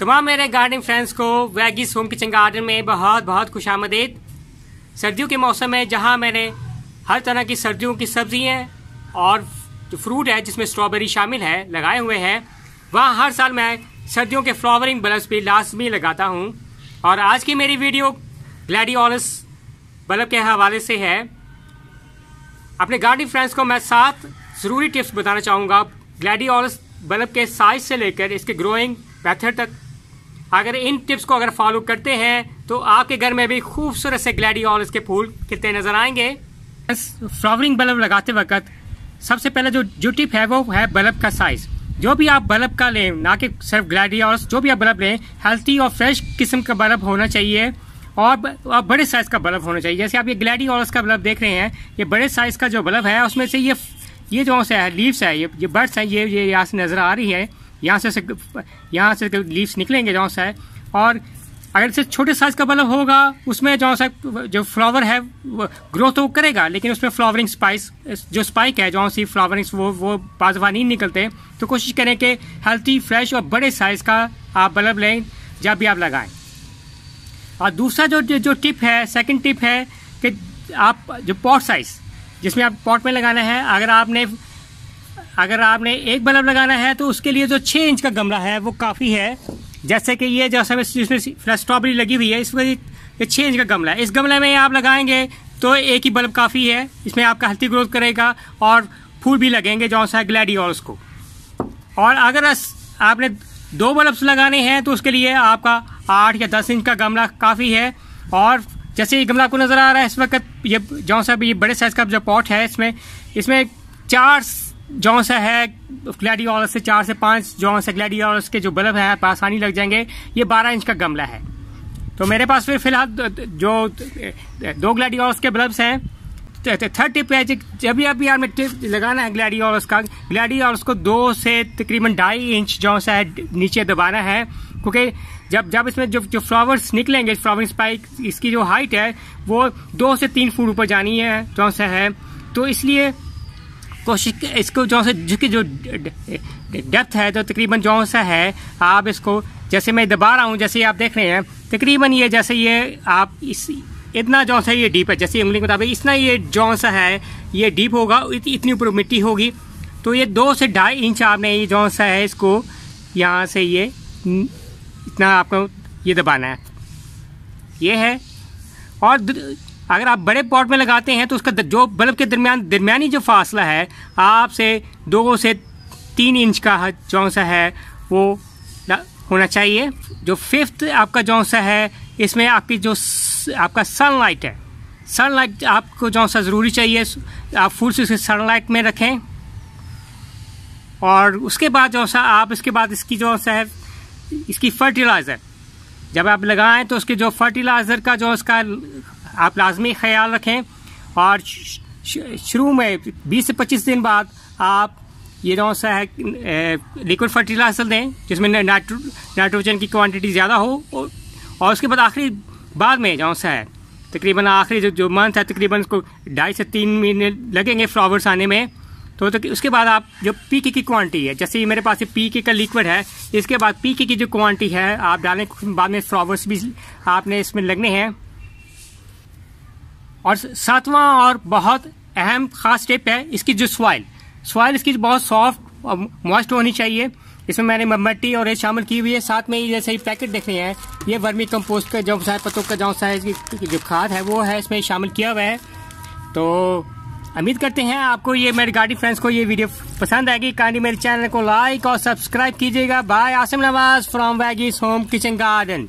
तमाम मेरे gardening friends को वैगीज होम किचन गार्डन में बहुत बहुत खुशामदीद। सर्दियों के मौसम में जहां मैंने हर तरह की सर्दियों की सब्जियां और जो फ्रूट है जिसमें स्ट्रॉबेरी शामिल है लगाए हुए हैं, वहां हर साल मैं सर्दियों के फ्लावरिंग बल्ब्स भी लाजमी लगाता हूं। और आज की मेरी वीडियो ग्लैडियोलस बल्ब के हवाले से है। अपने गार्डनिंग फ्रेंड्स को मैं 7 ज़रूरी टिप्स बताना चाहूँगा ग्लैडियोलस बल्ब के साइज से लेकर इसके ग्रोइंग मेथड तक। अगर इन टिप्स को अगर फॉलो करते हैं तो आपके घर में भी खूबसूरत से ग्लैडियोलस के फूल खिलते नजर आएंगे। फ्लावरिंग बल्ब लगाते वक्त सबसे पहले जो टिप है वो है बल्ब का साइज। जो भी आप बल्ब का लें, ना कि सिर्फ ग्लैडियोलस, जो भी आप बल्ब लें हेल्थी और फ्रेश किस्म का बल्ब होना चाहिए और बड़े साइज का बल्ब होना चाहिए। जैसे आप ये ग्लैडियोलस का बल्ब देख रहे हैं, ये बड़े साइज का जो बल्ब है उसमें से ये जो है लीव्स है, ये बर्ड्स है, ये यहाँ से नजर आ रही है, यहाँ से लीव्स निकलेंगे जहाँ से है। और अगर से छोटे साइज का बल्ब होगा उसमें जो फ्लावर है ग्रो तो करेगा, लेकिन उसमें फ्लावरिंग जो स्पाइक है जहाँ से फ्लावरिंग वो बाजवा नहीं निकलते। तो कोशिश करें कि हेल्थी फ्रेश और बड़े साइज का आप बल्ब लें जब भी आप लगाएं। और दूसरा जो टिप है, सेकंड टिप है कि आप जो पॉट साइज जिसमें आप पॉट में लगाना है, अगर आपने एक बल्ब लगाना है तो उसके लिए जो 6 इंच का गमला है वो काफ़ी है। जैसे कि ये जिसमें स्ट्रॉबेरी लगी हुई है, इसमें ये 6 इंच का गमला है। इस गमले में आप लगाएंगे तो एक ही बल्ब काफ़ी है, इसमें आपका हेल्थी ग्रोथ करेगा और फूल भी लगेंगे जो सा ग्लैडियोलस को। और अगर आपने 2 बल्ब लगाने हैं तो उसके लिए आपका 8 या 10 इंच का गमला काफ़ी है। और जैसे ये गमला आपको नज़र आ रहा है इस वक्त, ये जो सा ये बड़े साइज का जो पॉट है इसमें 4 जो सा है ग्लैडियोलस से 4 से 5 जो सा ग्लैडियोलस के जो बल्ब है आसानी लग जाएंगे। ये 12 इंच का गमला है। तो मेरे पास फिलहाल जो 2 ग्लैडियोलस के बल्ब्स हैं। थर्ड टिप है, जब भी आपने टिप लगाना है ग्लैडियोलस को 2 से तकरीबन 2.5 इंच जो सा है नीचे दबाना है, क्योंकि जब इसमें जो फ्लावर्स निकलेंगे, फ्लावरिंग स्पाइक, इसकी जो हाइट है वो 2 से 3 फुट ऊपर जानी है जो सा है। तो इसलिए कोशिश इसको जिसकी जो डेप्थ है तो तकरीबन जो सा है आप इसको, जैसे मैं दबा रहा हूँ, जैसे आप देख रहे हैं तकरीबन ये जैसे ये आप इतना जो सा ये डीप है, जैसे उंगली के मुताबिक इतना ये जो सा है ये डीप होगा, इतनी ऊपर मिट्टी होगी। तो ये 2 से 2.5 इंच आपने ये जो सा है इसको यहाँ से ये इतना आपको ये दबाना है, ये है। और अगर आप बड़े पॉट में लगाते हैं तो उसका जो बल्ब के दरमियानी जो फासला है आपसे 2 से 3 इंच का जो सा है वो होना चाहिए। जो 5th आपका जो सा है, इसमें आपकी जो आपका सनलाइट है, सनलाइट आपको जो सा ज़रूरी चाहिए, आप फुल से सनलाइट में रखें। और उसके बाद जो सा आप इसके बाद इसकी जो सा है इसकी फर्टिलाइज़र जब आप लगाएं तो उसके जो फर्टिलाइज़र का जो इसका आप लाजमी ख्याल रखें। और शुरू में 20 से 25 दिन बाद आप ये जो सा है लिक्विड फर्टिलाइजर दें जिसमें नाइट्रोजन की क्वांटिटी ज़्यादा हो। और उसके बाद बाद में जो सा है तकरीबन आखिरी जो मंथ है, तकरीबन उसको 2.5 से 3 महीने लगेंगे फ्लावर्स आने में। तो उसके बाद आप जो पीके की क्वांटिटी है, जैसे ये मेरे पास पीके का लिक्विड है, इसके बाद पीके की जो क्वांटिटी है आप डालने बाद में फ्लावर्स भी आपने इसमें लगने हैं। और 7वां और बहुत अहम खास टिप है इसकी जो सॉइल इसकी बहुत सॉफ्ट और मॉइस्ट होनी चाहिए। इसमें मैंने मट्टी और रेत शामिल की हुई है। साथ में जैसे ये पैकेट देख रहे हैं, ये वर्मी कंपोस्ट का जो सा पत्तों का जो सा है जो खाद है वो है इसमें शामिल किया हुआ है। तो उम्मीद करते हैं आपको ये मेरे गार्डनिंग फ्रेंड्स को ये वीडियो पसंद आएगी। काइंडली मेरे चैनल को लाइक और सब्सक्राइब कीजिएगा। Bye, Asim Nawaz from veggies home kitchen garden.